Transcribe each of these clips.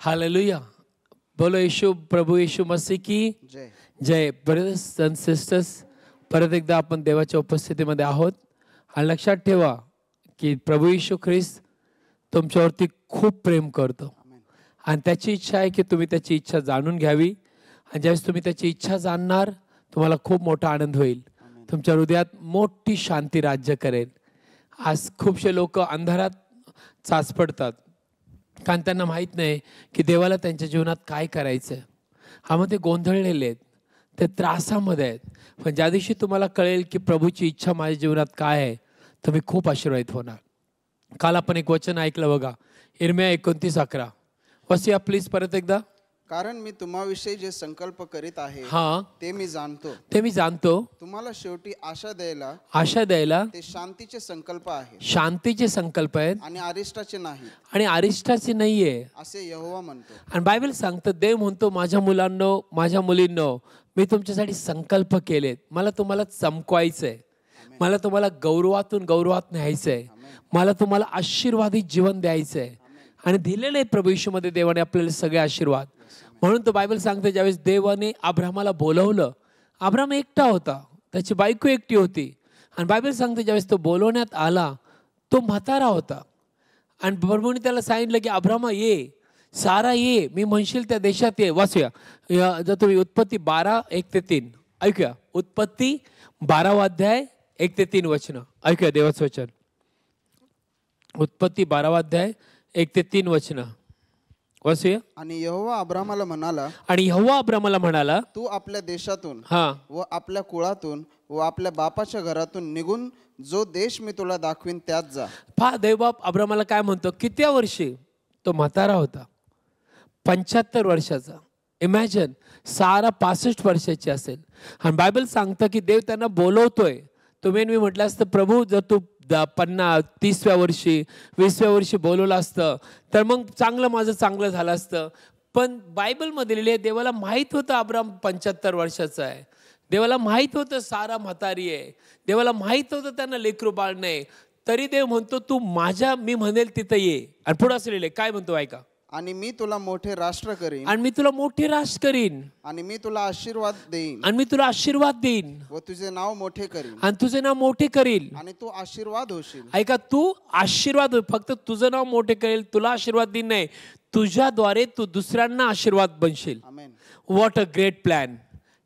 Hallelujah. बोलो येशू, प्रभू येशू मसीह की जय. जय. Brothers and sisters, परत एकदा आपण देवाच्या उपस्थितीमध्ये आहोत. आणि लक्षात ठेवा की प्रभू येशू ख्रिस्त तुमच्यावरती खूप प्रेम करतो आमेन. आणि त्याची इच्छा आहे की तुम्ही त्याची इच्छा जाणून घ्यावी. आणि ज्यावेळेस तुम्ही त्याची इच्छा जाणणार, तुम्हाला खूप मोठा आनंद होईल. आमेन. तुमच्या हृदयात मोठी शांती राज्य करेल. आज खूपशे लोक अंधारात चाच पडतात, कारण त्यांना माहीत नाही की देवाला त्यांच्या जीवनात काय करायचं आहे. हा ते गोंधळलेले आहेत, ते त्रासामध्ये आहेत. पण ज्या दिवशी तुम्हाला कळेल की प्रभूची इच्छा माझ्या जीवनात काय आहे, तुम्ही खूप आशीर्वादित होणार. काल आपण एक वचन ऐकलं बघा, इर्मिया 29:11. वसिया प्लीज परत एकदा. कारण मी तुम्हाविषयी जे संकल्प करीत आहे हां, ते मी जाणतो. ते मी जाणतो. तुम्हाला शेवटी आशा द्यायला ते शांतीचे संकल्प आहेत शांतीचे संकल्प आहेत आणि अरिष्टाचे नाही, आणि अरिष्टाचे नाहीये, असे यहोवा म्हणतो. आणि बायबल सांगतं, देव म्हणतो, माझ्या मुलांनो, माझ्या मुलींनो, मी तुमच्यासाठी संकल्प केलेत. मला तुम्हाला चमकवायचंय, मला तुम्हाला गौरवात न्यायचंय, मला तुम्हाला आशीर्वादित जीवन द्यायचंय. आणि दिलेले आहेत प्रभू येशूमध्ये देवाने आपल्याला सगळे आशीर्वाद. म्हणून तो बायबल सांगते, ज्यावेळेस देवाने अब्राहमाला बोलवलं, अब्राहम एकटा होता, त्याची बायको एकटी होती. आणि बायबल सांगते ज्यावेळेस तो बोलवण्यात आला, तो म्हातारा होता. आणि प्रभूने त्याला सांगितलं की अब्राहमा ये, सारा ये, मी म्हणशील त्या देशात ये. वाचूया जर तुम्ही उत्पत्ती 12:1-3 ऐकूया. उत्पत्ती 12 1-3 वचन ऐकूया. देवाचं वचन. उत्पत्ती 12 1-3 वचन वाचूया. आणि यहोवा अब्राहमाला म्हणाला, तू आपल्या देशातून व आपल्या कुळातून व आपल्या बापाच्या घरातून निघून जो देश मी तुला दाखवीन त्यात जा. पहा, देवबाप अब्राहमाला काय म्हणतो. किती वर्षी तो म्हातारा होता, 75 वर्षाचा. इमॅजिन, सारा 65 वर्षाची असेल. आणि बायबल सांगतं की देव त्यांना बोलवतोय. तुम्ही मी म्हटलं असतं, प्रभू जर तू 30व्या वर्षी 20व्या वर्षी बोलवलं असतं तर मग माझं चांगलं झालं असतं. पण बायबलमध्ये लिहिले, देवाला माहीत होतं अब्राहम 75 वर्षाचा आहे. देवाला माहीत होतं सारा म्हातारी आहे. देवाला माहीत होतं त्यांना लेकरू बाळ नाही. तरी देव म्हणतो, तू मी म्हणेल तिथं ये. आणि पुढे असं लिहिले, काय म्हणतो ऐका. आणि मी तुला मोठे राष्ट्र करीन, आणि मी तुला मोठे राष्ट्र करीन, आणि मी तुला आशीर्वाद देईन, आणि मी तुला आशीर्वाद देईन, व तुझे नाव मोठे करीन, आणि तुझे नाव मोठे करील. आणि तू आशीर्वाद होशील. ऐका, तू आशीर्वाद हो. फक्त तुझं नाव मोठे करेल, तुला आशीर्वाद देईन नाही, तुझ्याद्वारे तू दुसऱ्यांना आशीर्वाद बनशील. Amen. What a great plan.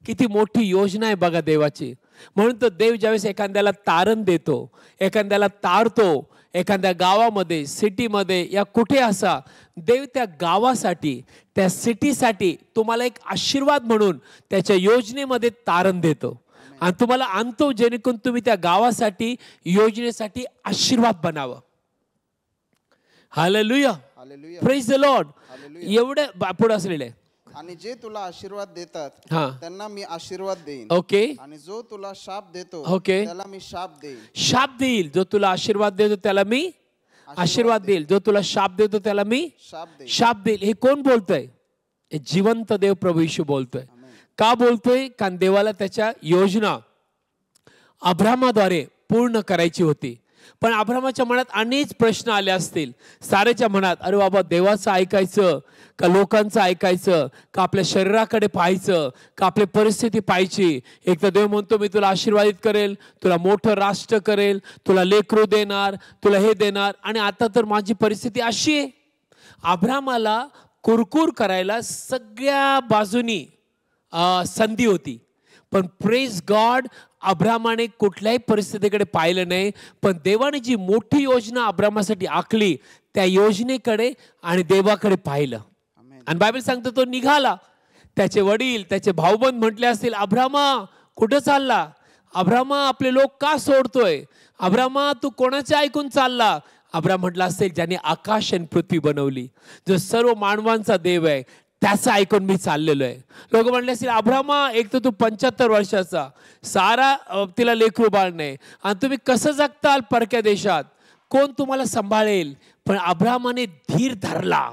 किती मोठी योजना आहे बघा देवाची. म्हणून तर देव ज्यावेळेस एखाद्याला तारण देतो, एखाद्याला तारतो, एखाद्या गावामध्ये, सिटीमध्ये या कुठे असा, देव त्या गावासाठी, त्या सिटीसाठी तुम्हाला एक आशीर्वाद म्हणून त्याच्या योजनेमध्ये तारण देतो आणि तुम्हाला आणतो, जेणेकरून तुम्ही त्या गावासाठी, योजनेसाठी आशीर्वाद बनावं. Hallelujah. Hallelujah. Praise the lord. Hallelujah. एवढे पुढे असलेले. आणि जे तुला आशीर्वाद देतात त्यांना मी आशीर्वाद देईन. ओके. आणि जो तुला शाप देतो ओके, त्याला मी शाप देईन. शाप देईल. जो तुला आशीर्वाद देतो त्याला मी आशीर्वाद देईल. जो तुला शाप देतो त्याला मी शाप देईल. हे कोण बोलतोय? हे जिवंत देव प्रभू येशू बोलतोय. का बोलतोय? कारण देवाला त्याच्या योजना अब्राहमाद्वारे पूर्ण करायची होती. पण अब्राहमाच्या मनात अनेक प्रश्न आले असतील, साऱ्याच्या मनात. अरे बाबा, देवाचं ऐकायचं का लोकांचं ऐकायचं, का आपल्या शरीराकडे पाहायचं, का आपली परिस्थिती पाहायची? एक तर देव म्हणतो, मी तुला आशीर्वादित करेल, तुला मोठं राष्ट्र करेल, तुला लेकरू देणार, तुला हे देणार. आणि आता तर माझी परिस्थिती अशी आहे. अब्राहमाला कुरकुर करायला सगळ्या बाजूनी संधी होती. पण प्रेज गॉड, अब्राहमाने कुठल्याही परिस्थितीकडे पाहिलं नाही. पण देवाने जी मोठी योजना अब्राहमासाठी आखली, त्या योजनेकडे आणि देवाकडे पाहिलं. आणि बायबल सांगतो, तो निघाला. त्याचे वडील, त्याचे भाऊबंद म्हटले असतील, अब्राहमा कुठं चालला? अब्राहमा, आपले लोक का सोडतोय? अब्राहमा, तू कोणाचे ऐकून चालला? अब्राहम म्हटला असेल, ज्याने आकाश आणि पृथ्वी बनवली, जो सर्व मानवांचा देव आहे, त्याचं ऐकून मी चाललेलो आहे. लोक म्हणले असतील, अब्राहमा, एक तर तू 75 वर्षाचा, सारा तिला लेकरू बाळ नाही, आणि तुम्ही कसं जगताल परक्या देशात? कोण तुम्हाला सांभाळेल? पण अब्राहमाने धीर धरला.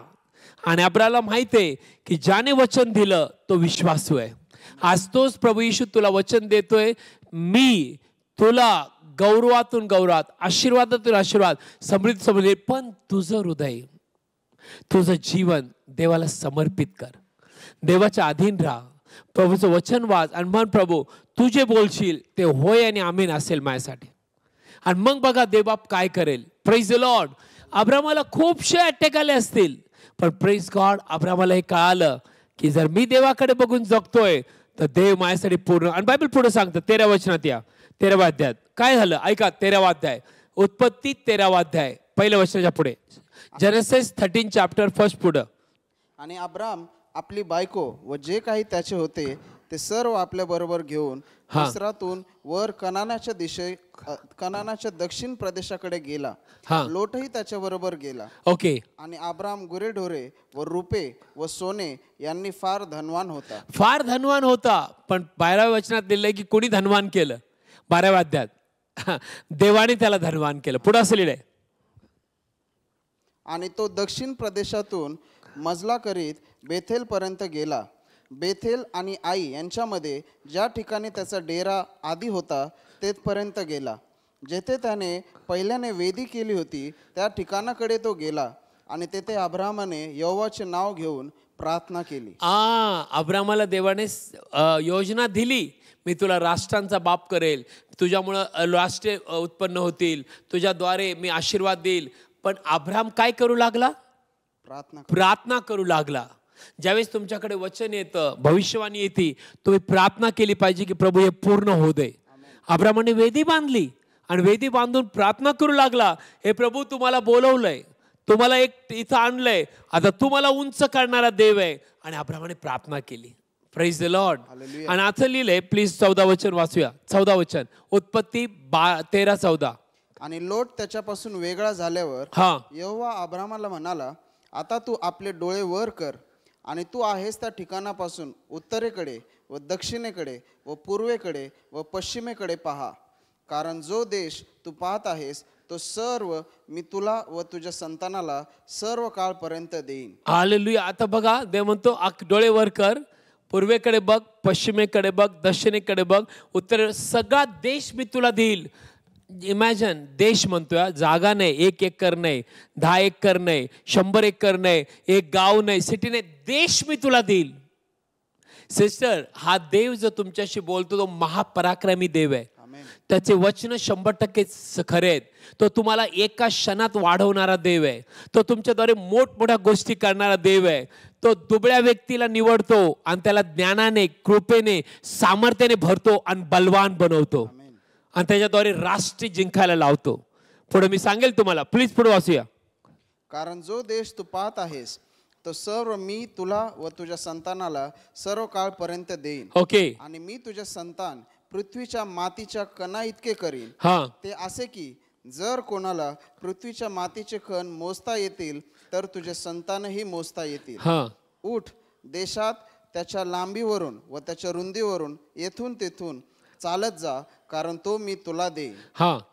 आणि अब्राहमला माहित आहे की ज्याने वचन दिलं तो विश्वासू आहे. आज तोच प्रभू येशू तुला वचन देतोय, मी तुला गौरवातून गौरवात, आशीर्वादातून आशीर्वाद, समृद्धी समृद्धी. पण तुझं हृदय, तुझं जीवन देवाला समर्पित कर, देवाच्या अधीन राहा, प्रभूचं वचन वाच आणि म्हण प्रभू तू जे बोलशील ते होय आणि आमीन असेल माझ्यासाठी. आणि मग बघा देवबाप काय करेल. Praise the lord. अब्रामाला खूपशे अटॅक आले असतील, पण प्रेज गॉड अब्रामाला हे कळालं की जर मी देवाकडे बघून जगतोय तर देव माझ्यासाठी पूर्ण. आणि बायबल पुढे सांगतं 13 वचनात, या 13व्या अध्यायात काय झालं ऐका. 13वा अध्याय, उत्पत्ती 13वा अध्याय पहिल्या वचनाच्या पुढे, जेनेसिस 13 चॅप्टर फर्स्ट पुढं. आणि अब्राम आपली बायको व जे काही त्याचे होते ते सर्व आपल्या बरोबर घेऊन मिस्रातून वर कनानाच्या दक्षिण प्रदेशाकडे गेला. लोटही त्याच्या बरोबर गेला. ओके. आणि अब्राम गुरेढोरे व रुपे व सोने यांनी फार धनवान होता. फार धनवान होता. पण 12व्या वचनात दिलंय की कोणी धनवान केलं. 12व्या अध्यायात देवाने त्याला धनवान केलं. पुढे असं लिहिलंय. आणि तो दक्षिण प्रदेशातून मजला करीत बेथेल पर्यंत गेला. बेथेल आणि आई यांच्यामध्ये ज्या ठिकाणी त्याचा डेरा आधी होता तेथपर्यंत गेला. जेथे त्याने पहिल्याने वेदी केली होती त्या ठिकाणाकडे तो गेला. आणि तेथे अब्रामाने यहोवाचे नाव घेऊन प्रार्थना केली. अब्रामाला देवाने योजना दिली, मी तुला राष्ट्रांचा बाप करेल, तुझ्यामुळं राष्ट्र उत्पन्न होतील, तुझ्याद्वारे मी आशीर्वाद देईल. पण अब्राम काय करू लागला. प्रार्थना करू लागला. ज्यावेळेस तुमच्याकडे वचन येतं, भविष्यवाणी येते, तुम्ही प्रार्थना केली पाहिजे की प्रभू हे पूर्ण होऊ दे. अब्रामाने वेदी बांधली आणि वेदी बांधून प्रार्थना करू लागला. हे प्रभू तुम्हाला बोलवलंय, तुम्हाला एक इथं आणलंय, आता तुम्हाला उंच करणारा देव आहे. आणि अब्रामाने प्रार्थना केली. Praise the Lord. आणि आता लिहिलंय, प्लीज 14 वचन वाचूया. 14 वचन, उत्पत्ती 13:14. आणि लोट त्याच्यापासून वेगळा झाल्यावर यहोवा अब्रामाला म्हणाला, आता तू आपले डोळे वर कर आणि तू आहेस त्या ठिकाणापासून उत्तरेकडे व दक्षिणेकडे व पूर्वेकडे व पश्चिमेकडे पहा. कारण जो देश तू पाहत आहेस तो सर्व मी तुला व तुझ्या संतानाला सर्व काळपर्यंत देईन. हालेलुया. आता बघा देव म्हणतो डोळे वर कर, पूर्वेकडे बघ, पश्चिमेकडे बघ, दक्षिणेकडे बघ, उत्तर, सगळा देश मी तुला देईल. इमॅजिन, देश म्हणतोय, जागा नाही, 1 एकर नाही, 10 एकर नाही, 100 एकर नाही, एक गाव नाही, सिटी नाही, देश मी तुला देईल. सिस्टर, हा देव जो तुमच्याशी बोलतो तो महापराक्रमी देव आहे. त्याचे वचन 100% खरे आहेत. तो तुम्हाला एका क्षणात वाढवणारा देव आहे. तो तुमच्याद्वारे मोठमोठ्या गोष्टी करणारा देव आहे. तो दुबळ्या व्यक्तीला निवडतो आणि त्याला ज्ञानाने, कृपेने, सामर्थ्याने भरतो आणि बलवान बनवतो आणि त्याच्याद्वारे राष्ट्र जिंकायला लावतो. पुढे मी सांगेल तुम्हाला, प्लीज पुढे वाचूया. कारण जो देश तू पाहत आहेस तो सर्व मी तुला व तुझ्या संतानाला सर्व काळपर्यंत देईन. ओके. आणि मी तुझे संतान पृथ्वीच्या मातीच्या कणा इतके करीन. ते असे की जर कोणाला पृथ्वीच्या मातीचे कण मोजता येतील तर तुझे संतानही मोजता येतील. उठ, देशात त्याच्या लांबीवरून व त्याच्या रुंदीवरून येथून तेथून चालत जा, कारण तो मी तुला देईन.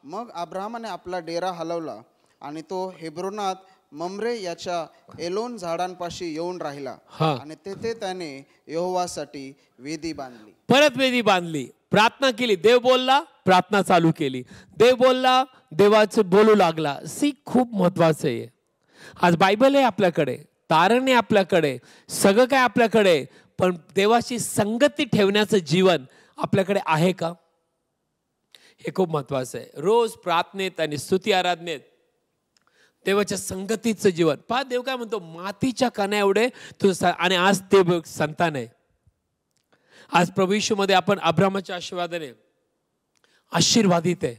मग अब्रामाने आपला डेरा हलवला आणि तो हेब्रोनात ममरे याच्या एलोन झाडांपाशी येऊन राहिला. आणि तेथे त्याने यहोवासाठी वेदी बांधली. परत वेदी बांधली, प्रार्थना केली. देव बोलला, प्रार्थना चालू केली. देव बोलला, देवाचं बोलू लागला. खूप महत्वाचं आहे. आज बायबल आहे आपल्याकडे, तारण आहे आपल्याकडे, सगळं काय आपल्याकडे, पण देवाची संगती ठेवण्याचं जीवन आपल्याकडे आहे का, हे खूप महत्वाचं आहे. रोज प्रार्थनेत आणि स्तुती आराधनेत देवाच्या संगतीचं जीवन पहा. देव काय म्हणतो, मातीच्या कण्या एवढे तुझं, आणि आज ते संतान आहे. आज प्रभू येशूमध्ये आपण अब्रामाच्या आशीर्वादाने आशीर्वादित आहे.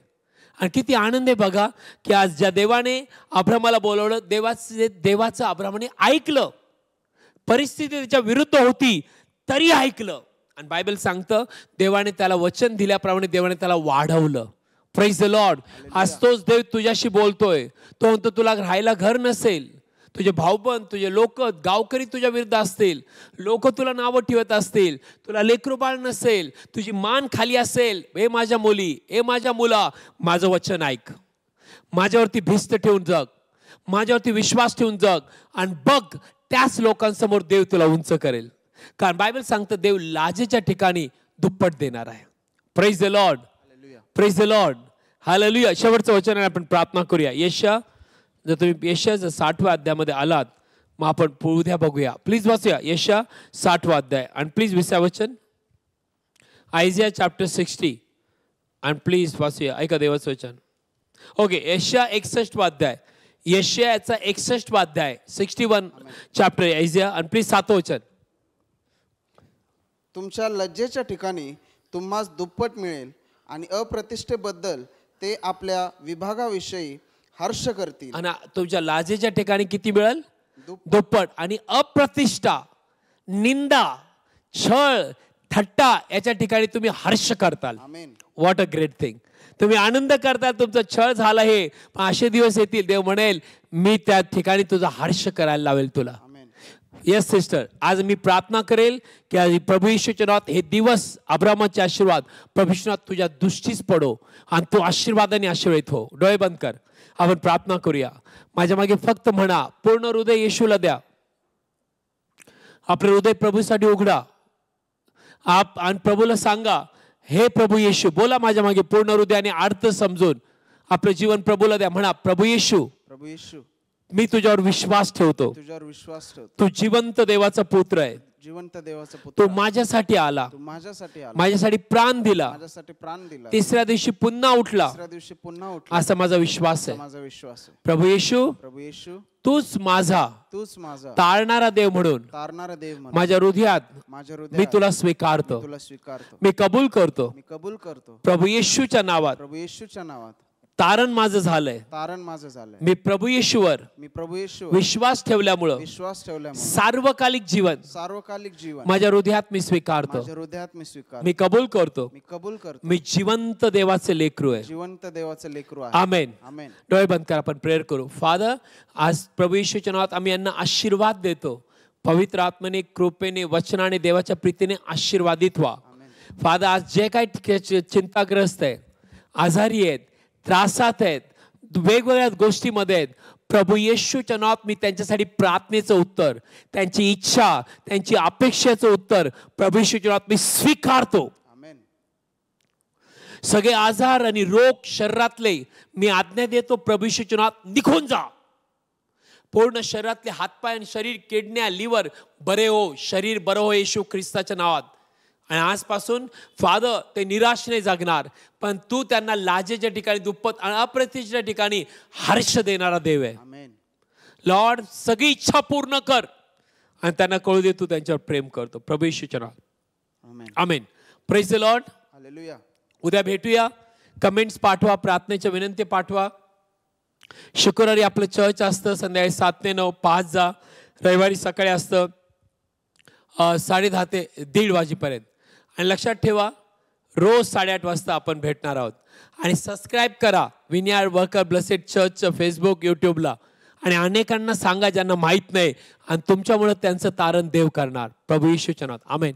आणि किती आनंद आहे बघा की आज ज्या देवाने अब्रामाला बोलवलं, देवाचं अब्रामाने ऐकलं. परिस्थिती त्याच्या विरुद्ध होती तरी ऐकलं. आणि बायबल सांगतं देवाने त्याला वचन दिल्याप्रमाणे देवाने त्याला वाढवलं. Praise the Lord. आज तोच देव तुझ्याशी बोलतोय. तो म्हणतो तुला राहायला घर नसेल, तुझे भाऊबंद, तुझे लोक, गावकरी तुझ्या विरुद्ध असतील, लोक तुला नावं ठेवत असतील, तुला लेकरूबाळ नसेल, तुझी मान खाली असेल, हे माझ्या मुली, हे माझ्या मुला, माझं वचन ऐक, माझ्यावरती भिस्त ठेवून जग, माझ्यावरती विश्वास ठेवून जग, आणि बघ त्याच लोकांसमोर देव तुला उंच करेल. कारण बायबल सांगतं देव लाजेच्या ठिकाणी दुप्पट देणार आहे. Praise the Lord. Praise the lord. Hallelujah. शेवटचं वचन आहे, आपण प्रार्थना करूया. जर तुम्ही यशाच्या 60व्या अध्यायामध्ये आलात, मग आपण उद्या बघूया. प्लीज वाचूया यशया 60 अध्याय आणि प्लीज 20 वचन. आयझिया चॅप्टर 60 आणि प्लीज वाचूया. ऐका देवाचं वचन. ओके, यशया 61 अध्याय, यशयाचा 61 अध्याय 61 चॅप्टर आयझिया आणि प्लीज 7 वचन. तुमच्या लज्जेच्या ठिकाणी तुम्हास दुप्पट मिळेल आणि अप्रतिष्ठेबद्दल ते आपल्या विभागाविषयी हर्ष करतील. आणि तुमच्या लाजेच्या ठिकाणी किती मिळेल? दुप्पट. आणि अप्रतिष्ठा, निंदा, छळ, थट्टा याच्या ठिकाणी तुम्ही हर्ष करताल. Amen. What a great thing. तुम्ही आनंद करताल. तुमचा छळ झाला हे, पण असे दिवस येतील देव म्हणेल मी त्या ठिकाणी तुझा हर्ष करायला लावेल तुला. येस सिस्टर, आज मी प्रार्थना करेल की आज प्रभू येशूच्या नावात हे दिवस अब्रामाचे आशीर्वाद प्रभू येशूच्या नावात तुझ्या दृष्टीस पडो आणि तू आशीर्वादाने आशीर्वादित हो. डोळे बंद कर, आपण प्रार्थना करूया. माझ्या मागे फक्त म्हणा, पूर्ण हृदय येशूला द्या. आपलं हृदय प्रभूसाठी उघडा आणि प्रभूला सांगा, हे प्रभू येशू. बोला माझ्या मागे पूर्ण हृदयाने अर्थ समजून आपलं जीवन प्रभूला द्या. म्हणा, प्रभू येशू, प्रभू येशू, मी तुझ्यावर विश्वास ठेवतो. तुझ्यावर विश्वास ठेवतो. तू जिवंत देवाचा पुत्र आहे. जिवंत देवाचा पुत्र. तू माझ्यासाठी आला. तू माझ्यासाठी आला. माझ्यासाठी प्राण दिला. माझ्यासाठी प्राण दिला. तिसऱ्या दिवशी पुन्हा उठला. तिसऱ्या दिवशी पुन्हा उठला. असा माझा विश्वास आहे. माझा विश्वास आहे. प्रभू येशू, प्रभू येशू, तूच माझा तारणारा देव म्हणून तारणारा देव म्हणून माझ्या हृदयात मी तुला स्वीकारतो. तुला स्वीकारतो. मी कबूल करतो. मी कबूल करतो. प्रभू येशूच्या नावात. प्रभू येशूच्या नावात तारण माझं झालंय. तारण माझं झालंय. मी प्रभू येशूवर विश्वास ठेवल्यामुळं सार्वकालिक जीवन माझ्या हृदयात मी स्वीकारतो. मी कबूल करतो. मी जिवंत देवाचे लेकरू आहे. जिवंत देवाचे लेकरू आहे. आमेन. आमेन. डोळे बंद कर, आपण प्रेयर करू. फादर, आज प्रभू येशूच्या नावात आम्ही यांना आशीर्वाद देतो. पवित्र आत्मेने, कृपेने, वचनाने, देवाच्या प्रीतीने आशीर्वादित व्हा. फादर, आज जे काही चिंताग्रस्त आहे, आजारी आहेत, त्रासात आहेत, वेगवेगळ्या गोष्टीमध्ये आहेत, प्रभू येशूच्या नावात मी त्यांच्यासाठी प्रार्थनेचं उत्तर, त्यांची इच्छा, त्यांची अपेक्षेचं उत्तर प्रभू येशूच्या नावात मी स्वीकारतो. सगळे आजार आणि रोग शरीरातले मी आज्ञा देतो, प्रभू येशूच्या नावात निघून जा. पूर्ण शरीरातले हातपाय आणि शरीर, किडन्या, लिव्हर बरे हो, शरीर बरं हो येशू ख्रिस्ताच्या नावात. आणि आजपासून फादर ते निराश नाही जगणार, पण तू त्यांना लाजेच्या ठिकाणी दुप्पट आणि अप्रतिष्ठेच्या ठिकाणी हर्ष देणारा देव आहे. लॉर्ड, सगळी इच्छा पूर्ण कर आणि त्यांना कळू दे तू त्यांच्यावर प्रेम करतो. प्रभू येशूच्या नावात. Amen. Praise the lord. Hallelujah. उद्या भेटूया. कमेंट्स पाठवा, प्रार्थनेच्या विनंती पाठवा. शुक्रवारी आपलं चर्च असतं संध्याकाळी 7 ते 9, 5 जा. रविवारी सकाळी असतं 10:30 ते 1:30 वाजेपर्यंत. आणि लक्षात ठेवा, रोज 8:30 वाजता आपण भेटणार आहोत. आणि सबस्क्राईब करा विनियार वर्कर ब्लेसेड चर्चचं फेसबुक, यूट्यूबला. आणि अनेकांना सांगा ज्यांना माहीत नाही, आणि तुमच्यामुळे त्यांचं तारण देव करणार. प्रभू येशूच्या नावात. आमेन.